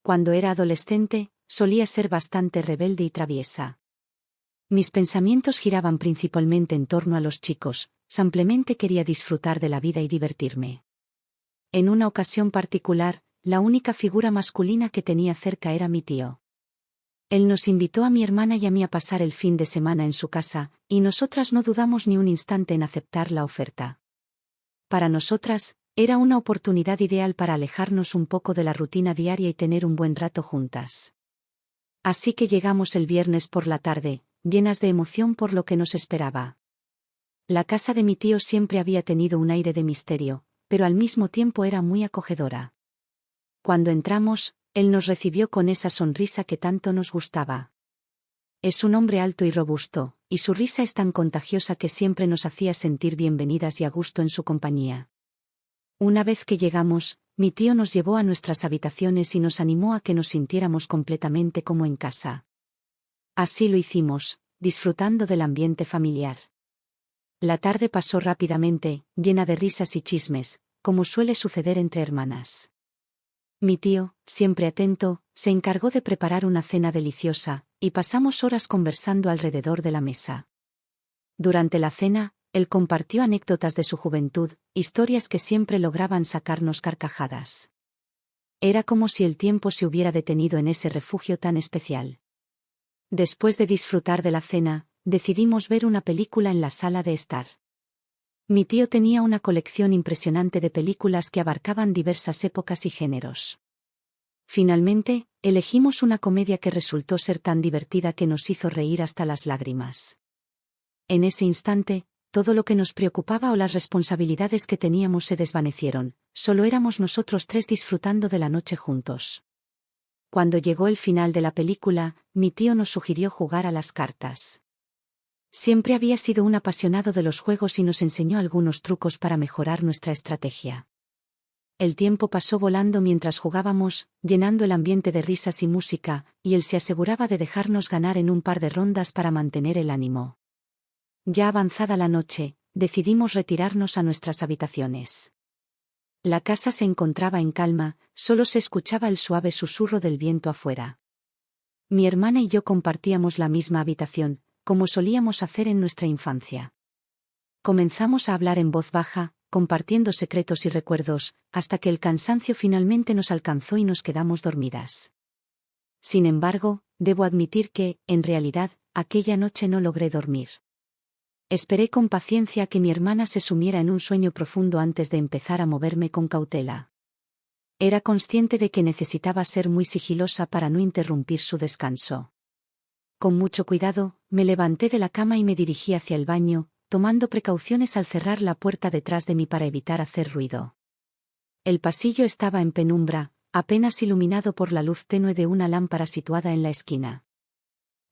Cuando era adolescente, solía ser bastante rebelde y traviesa. Mis pensamientos giraban principalmente en torno a los chicos, simplemente quería disfrutar de la vida y divertirme. En una ocasión particular, la única figura masculina que tenía cerca era mi tío. Él nos invitó a mi hermana y a mí a pasar el fin de semana en su casa, y nosotras no dudamos ni un instante en aceptar la oferta. Para nosotras, era una oportunidad ideal para alejarnos un poco de la rutina diaria y tener un buen rato juntas. Así que llegamos el viernes por la tarde, llenas de emoción por lo que nos esperaba. La casa de mi tío siempre había tenido un aire de misterio, pero al mismo tiempo era muy acogedora. Cuando entramos, él nos recibió con esa sonrisa que tanto nos gustaba. Es un hombre alto y robusto, y su risa es tan contagiosa que siempre nos hacía sentir bienvenidas y a gusto en su compañía. Una vez que llegamos, mi tío nos llevó a nuestras habitaciones y nos animó a que nos sintiéramos completamente como en casa. Así lo hicimos, disfrutando del ambiente familiar. La tarde pasó rápidamente, llena de risas y chismes, como suele suceder entre hermanas. Mi tío, siempre atento, se encargó de preparar una cena deliciosa, y pasamos horas conversando alrededor de la mesa. Durante la cena, él compartió anécdotas de su juventud, historias que siempre lograban sacarnos carcajadas. Era como si el tiempo se hubiera detenido en ese refugio tan especial. Después de disfrutar de la cena, decidimos ver una película en la sala de estar. Mi tío tenía una colección impresionante de películas que abarcaban diversas épocas y géneros. Finalmente, elegimos una comedia que resultó ser tan divertida que nos hizo reír hasta las lágrimas. En ese instante, todo lo que nos preocupaba o las responsabilidades que teníamos se desvanecieron, solo éramos nosotros tres disfrutando de la noche juntos. Cuando llegó el final de la película, mi tío nos sugirió jugar a las cartas. Siempre había sido un apasionado de los juegos y nos enseñó algunos trucos para mejorar nuestra estrategia. El tiempo pasó volando mientras jugábamos, llenando el ambiente de risas y música, y él se aseguraba de dejarnos ganar en un par de rondas para mantener el ánimo. Ya avanzada la noche, decidimos retirarnos a nuestras habitaciones. La casa se encontraba en calma, solo se escuchaba el suave susurro del viento afuera. Mi hermana y yo compartíamos la misma habitación, como solíamos hacer en nuestra infancia. Comenzamos a hablar en voz baja, compartiendo secretos y recuerdos, hasta que el cansancio finalmente nos alcanzó y nos quedamos dormidas. Sin embargo, debo admitir que, en realidad, aquella noche no logré dormir. Esperé con paciencia a que mi hermana se sumiera en un sueño profundo antes de empezar a moverme con cautela. Era consciente de que necesitaba ser muy sigilosa para no interrumpir su descanso. Con mucho cuidado, me levanté de la cama y me dirigí hacia el baño, tomando precauciones al cerrar la puerta detrás de mí para evitar hacer ruido. El pasillo estaba en penumbra, apenas iluminado por la luz tenue de una lámpara situada en la esquina.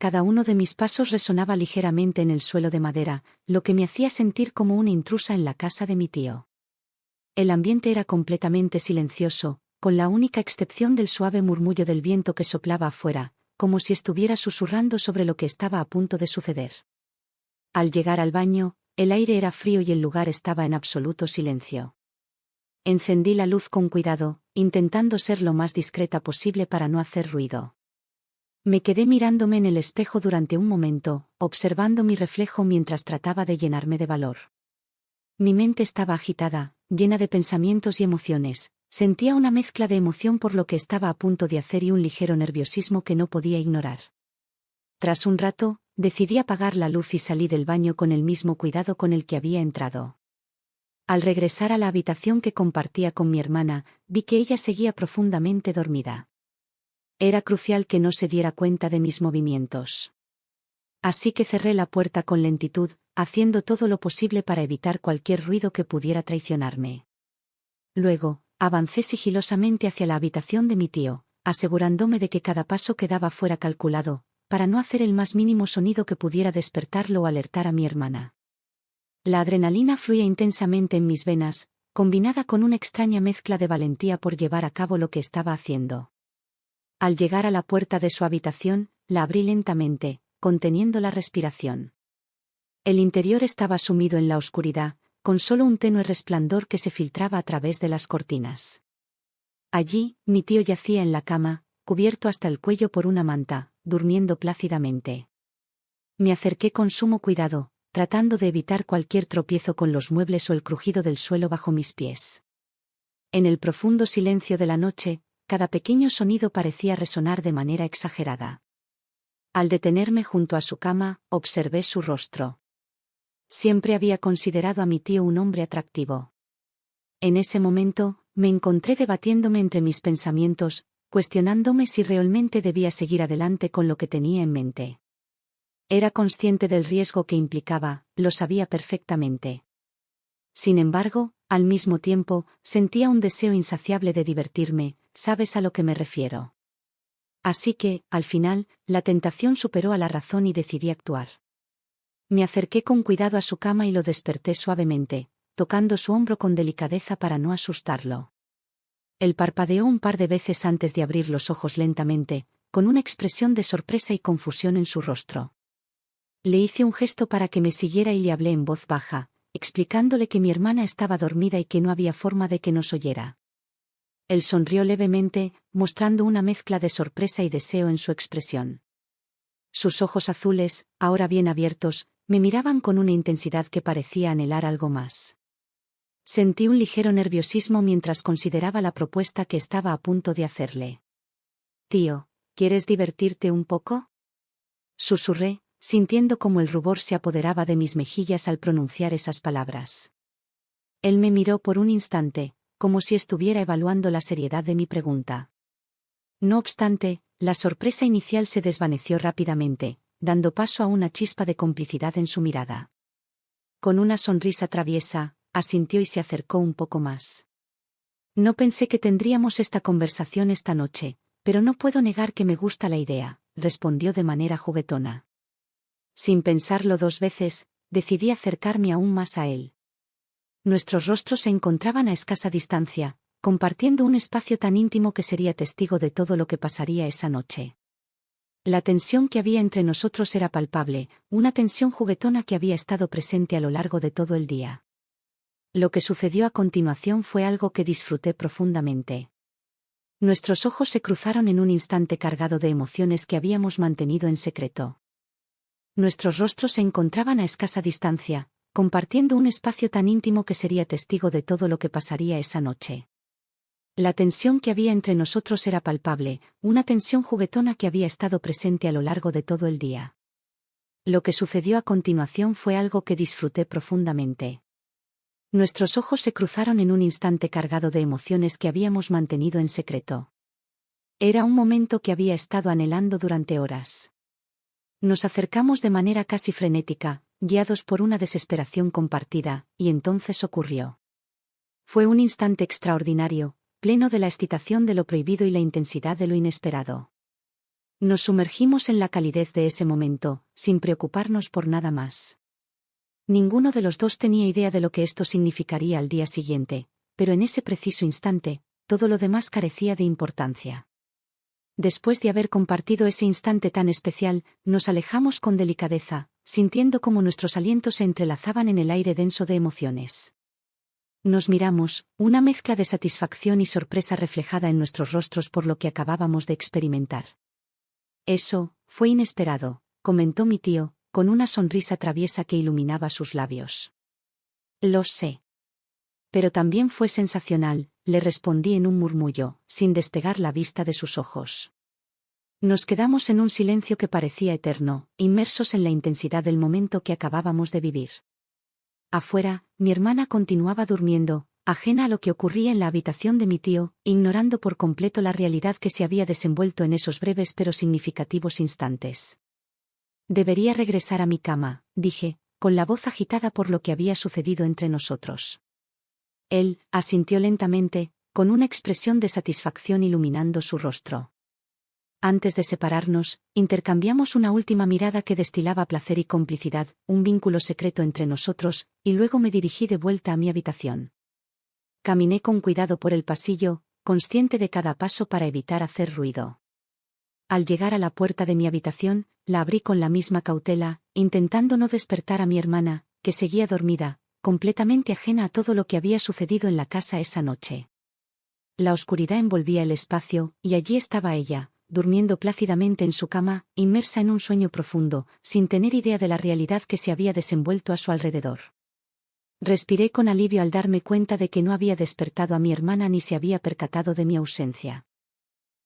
Cada uno de mis pasos resonaba ligeramente en el suelo de madera, lo que me hacía sentir como una intrusa en la casa de mi tío. El ambiente era completamente silencioso, con la única excepción del suave murmullo del viento que soplaba afuera, como si estuviera susurrando sobre lo que estaba a punto de suceder. Al llegar al baño, el aire era frío y el lugar estaba en absoluto silencio. Encendí la luz con cuidado, intentando ser lo más discreta posible para no hacer ruido. Me quedé mirándome en el espejo durante un momento, observando mi reflejo mientras trataba de llenarme de valor. Mi mente estaba agitada, llena de pensamientos y emociones, sentía una mezcla de emoción por lo que estaba a punto de hacer y un ligero nerviosismo que no podía ignorar. Tras un rato, decidí apagar la luz y salí del baño con el mismo cuidado con el que había entrado. Al regresar a la habitación que compartía con mi hermana, vi que ella seguía profundamente dormida. Era crucial que no se diera cuenta de mis movimientos. Así que cerré la puerta con lentitud, haciendo todo lo posible para evitar cualquier ruido que pudiera traicionarme. Luego, avancé sigilosamente hacia la habitación de mi tío, asegurándome de que cada paso quedaba fuera calculado, para no hacer el más mínimo sonido que pudiera despertarlo o alertar a mi hermana. La adrenalina fluía intensamente en mis venas, combinada con una extraña mezcla de valentía por llevar a cabo lo que estaba haciendo. Al llegar a la puerta de su habitación, la abrí lentamente, conteniendo la respiración. El interior estaba sumido en la oscuridad, con solo un tenue resplandor que se filtraba a través de las cortinas. Allí, mi tío yacía en la cama, cubierto hasta el cuello por una manta, durmiendo plácidamente. Me acerqué con sumo cuidado, tratando de evitar cualquier tropiezo con los muebles o el crujido del suelo bajo mis pies. En el profundo silencio de la noche, cada pequeño sonido parecía resonar de manera exagerada. Al detenerme junto a su cama, observé su rostro. Siempre había considerado a mi tío un hombre atractivo. En ese momento, me encontré debatiéndome entre mis pensamientos, cuestionándome si realmente debía seguir adelante con lo que tenía en mente. Era consciente del riesgo que implicaba, lo sabía perfectamente. Sin embargo, al mismo tiempo, sentía un deseo insaciable de divertirme, ¿sabes a lo que me refiero? Así que, al final, la tentación superó a la razón y decidí actuar. Me acerqué con cuidado a su cama y lo desperté suavemente, tocando su hombro con delicadeza para no asustarlo. Él parpadeó un par de veces antes de abrir los ojos lentamente, con una expresión de sorpresa y confusión en su rostro. Le hice un gesto para que me siguiera y le hablé en voz baja, explicándole que mi hermana estaba dormida y que no había forma de que nos oyera. Él sonrió levemente, mostrando una mezcla de sorpresa y deseo en su expresión. Sus ojos azules, ahora bien abiertos, me miraban con una intensidad que parecía anhelar algo más. Sentí un ligero nerviosismo mientras consideraba la propuesta que estaba a punto de hacerle. «Tío, ¿quieres divertirte un poco?», susurré, sintiendo cómo el rubor se apoderaba de mis mejillas al pronunciar esas palabras. Él me miró por un instante, como si estuviera evaluando la seriedad de mi pregunta. No obstante, la sorpresa inicial se desvaneció rápidamente, dando paso a una chispa de complicidad en su mirada. Con una sonrisa traviesa, asintió y se acercó un poco más. «No pensé que tendríamos esta conversación esta noche, pero no puedo negar que me gusta la idea», respondió de manera juguetona. Sin pensarlo dos veces, decidí acercarme aún más a él. Nuestros rostros se encontraban a escasa distancia, compartiendo un espacio tan íntimo que sería testigo de todo lo que pasaría esa noche. La tensión que había entre nosotros era palpable, una tensión juguetona que había estado presente a lo largo de todo el día. Lo que sucedió a continuación fue algo que disfruté profundamente. Nuestros ojos se cruzaron en un instante cargado de emociones que habíamos mantenido en secreto. Nuestros rostros se encontraban a escasa distancia, compartiendo un espacio tan íntimo que sería testigo de todo lo que pasaría esa noche. La tensión que había entre nosotros era palpable, una tensión juguetona que había estado presente a lo largo de todo el día. Lo que sucedió a continuación fue algo que disfruté profundamente. Nuestros ojos se cruzaron en un instante cargado de emociones que habíamos mantenido en secreto. Era un momento que había estado anhelando durante horas. Nos acercamos de manera casi frenética, guiados por una desesperación compartida, y entonces ocurrió. Fue un instante extraordinario, pleno de la excitación de lo prohibido y la intensidad de lo inesperado. Nos sumergimos en la calidez de ese momento, sin preocuparnos por nada más. Ninguno de los dos tenía idea de lo que esto significaría al día siguiente, pero en ese preciso instante, todo lo demás carecía de importancia. Después de haber compartido ese instante tan especial, nos alejamos con delicadeza, sintiendo cómo nuestros alientos se entrelazaban en el aire denso de emociones. Nos miramos, una mezcla de satisfacción y sorpresa reflejada en nuestros rostros por lo que acabábamos de experimentar. «Eso fue inesperado», comentó mi tío, con una sonrisa traviesa que iluminaba sus labios. «Lo sé. Pero también fue sensacional», le respondí en un murmullo, sin despegar la vista de sus ojos. Nos quedamos en un silencio que parecía eterno, inmersos en la intensidad del momento que acabábamos de vivir. Afuera, mi hermana continuaba durmiendo, ajena a lo que ocurría en la habitación de mi tío, ignorando por completo la realidad que se había desenvuelto en esos breves pero significativos instantes. «Debería regresar a mi cama», dije, con la voz agitada por lo que había sucedido entre nosotros. Él asintió lentamente, con una expresión de satisfacción iluminando su rostro. Antes de separarnos, intercambiamos una última mirada que destilaba placer y complicidad, un vínculo secreto entre nosotros, y luego me dirigí de vuelta a mi habitación. Caminé con cuidado por el pasillo, consciente de cada paso para evitar hacer ruido. Al llegar a la puerta de mi habitación, la abrí con la misma cautela, intentando no despertar a mi hermana, que seguía dormida, completamente ajena a todo lo que había sucedido en la casa esa noche. La oscuridad envolvía el espacio, y allí estaba ella, durmiendo plácidamente en su cama, inmersa en un sueño profundo, sin tener idea de la realidad que se había desenvuelto a su alrededor. Respiré con alivio al darme cuenta de que no había despertado a mi hermana ni se había percatado de mi ausencia.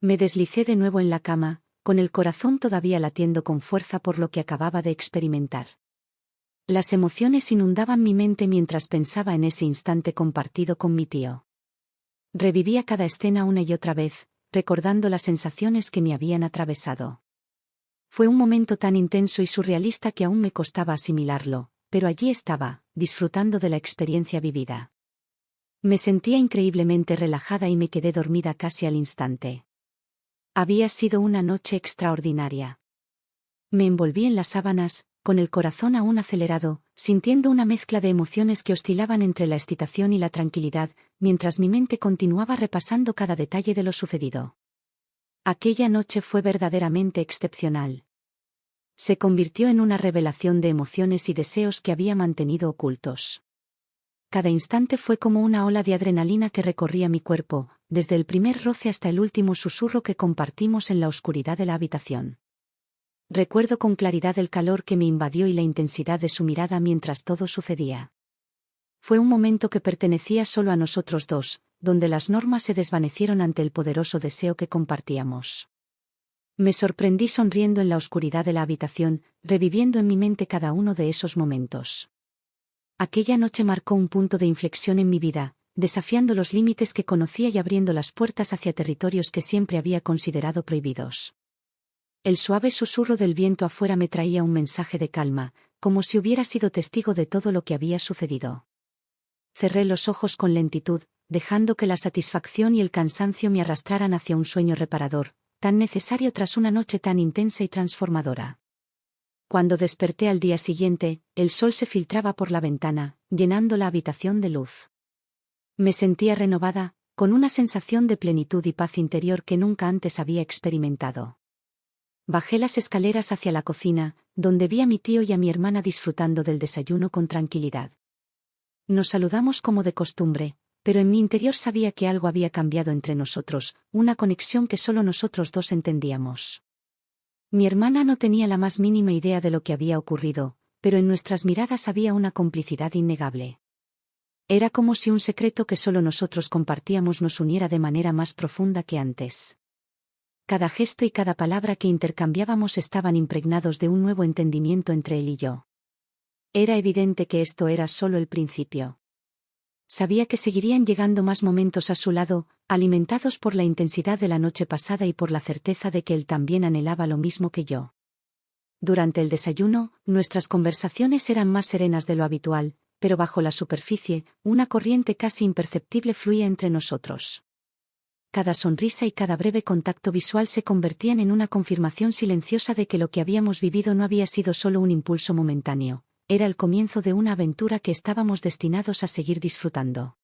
Me deslicé de nuevo en la cama, con el corazón todavía latiendo con fuerza por lo que acababa de experimentar. Las emociones inundaban mi mente mientras pensaba en ese instante compartido con mi tío. Revivía cada escena una y otra vez, recordando las sensaciones que me habían atravesado. Fue un momento tan intenso y surrealista que aún me costaba asimilarlo, pero allí estaba, disfrutando de la experiencia vivida. Me sentía increíblemente relajada y me quedé dormida casi al instante. Había sido una noche extraordinaria. Me envolví en las sábanas, con el corazón aún acelerado, sintiendo una mezcla de emociones que oscilaban entre la excitación y la tranquilidad, mientras mi mente continuaba repasando cada detalle de lo sucedido. Aquella noche fue verdaderamente excepcional. Se convirtió en una revelación de emociones y deseos que había mantenido ocultos. Cada instante fue como una ola de adrenalina que recorría mi cuerpo, desde el primer roce hasta el último susurro que compartimos en la oscuridad de la habitación. Recuerdo con claridad el calor que me invadió y la intensidad de su mirada mientras todo sucedía. Fue un momento que pertenecía solo a nosotros dos, donde las normas se desvanecieron ante el poderoso deseo que compartíamos. Me sorprendí sonriendo en la oscuridad de la habitación, reviviendo en mi mente cada uno de esos momentos. Aquella noche marcó un punto de inflexión en mi vida, desafiando los límites que conocía y abriendo las puertas hacia territorios que siempre había considerado prohibidos. El suave susurro del viento afuera me traía un mensaje de calma, como si hubiera sido testigo de todo lo que había sucedido. Cerré los ojos con lentitud, dejando que la satisfacción y el cansancio me arrastraran hacia un sueño reparador, tan necesario tras una noche tan intensa y transformadora. Cuando desperté al día siguiente, el sol se filtraba por la ventana, llenando la habitación de luz. Me sentía renovada, con una sensación de plenitud y paz interior que nunca antes había experimentado. Bajé las escaleras hacia la cocina, donde vi a mi tío y a mi hermana disfrutando del desayuno con tranquilidad. Nos saludamos como de costumbre, pero en mi interior sabía que algo había cambiado entre nosotros, una conexión que solo nosotros dos entendíamos. Mi hermana no tenía la más mínima idea de lo que había ocurrido, pero en nuestras miradas había una complicidad innegable. Era como si un secreto que solo nosotros compartíamos nos uniera de manera más profunda que antes. Cada gesto y cada palabra que intercambiábamos estaban impregnados de un nuevo entendimiento entre él y yo. Era evidente que esto era solo el principio. Sabía que seguirían llegando más momentos a su lado, alimentados por la intensidad de la noche pasada y por la certeza de que él también anhelaba lo mismo que yo. Durante el desayuno, nuestras conversaciones eran más serenas de lo habitual, pero bajo la superficie, una corriente casi imperceptible fluía entre nosotros. Cada sonrisa y cada breve contacto visual se convertían en una confirmación silenciosa de que lo que habíamos vivido no había sido solo un impulso momentáneo, era el comienzo de una aventura que estábamos destinados a seguir disfrutando.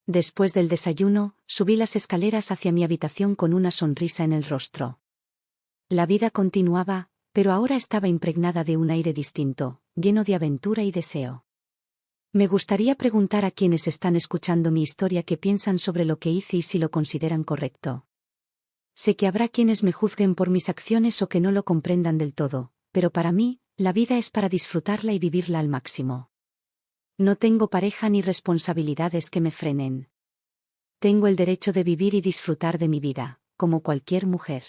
Después del desayuno, subí las escaleras hacia mi habitación con una sonrisa en el rostro. La vida continuaba, pero ahora estaba impregnada de un aire distinto, lleno de aventura y deseo. Me gustaría preguntar a quienes están escuchando mi historia qué piensan sobre lo que hice y si lo consideran correcto. Sé que habrá quienes me juzguen por mis acciones o que no lo comprendan del todo, pero para mí, la vida es para disfrutarla y vivirla al máximo. No tengo pareja ni responsabilidades que me frenen. Tengo el derecho de vivir y disfrutar de mi vida, como cualquier mujer.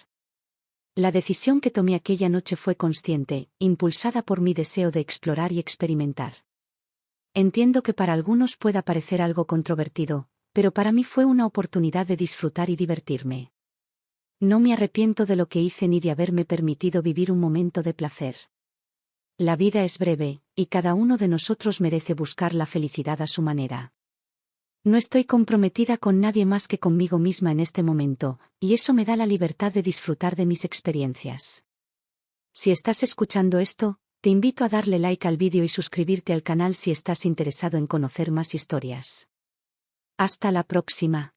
La decisión que tomé aquella noche fue consciente, impulsada por mi deseo de explorar y experimentar. Entiendo que para algunos pueda parecer algo controvertido, pero para mí fue una oportunidad de disfrutar y divertirme. No me arrepiento de lo que hice ni de haberme permitido vivir un momento de placer. La vida es breve, y cada uno de nosotros merece buscar la felicidad a su manera. No estoy comprometida con nadie más que conmigo misma en este momento, y eso me da la libertad de disfrutar de mis experiencias. Si estás escuchando esto, te invito a darle like al vídeo y suscribirte al canal si estás interesado en conocer más historias. Hasta la próxima.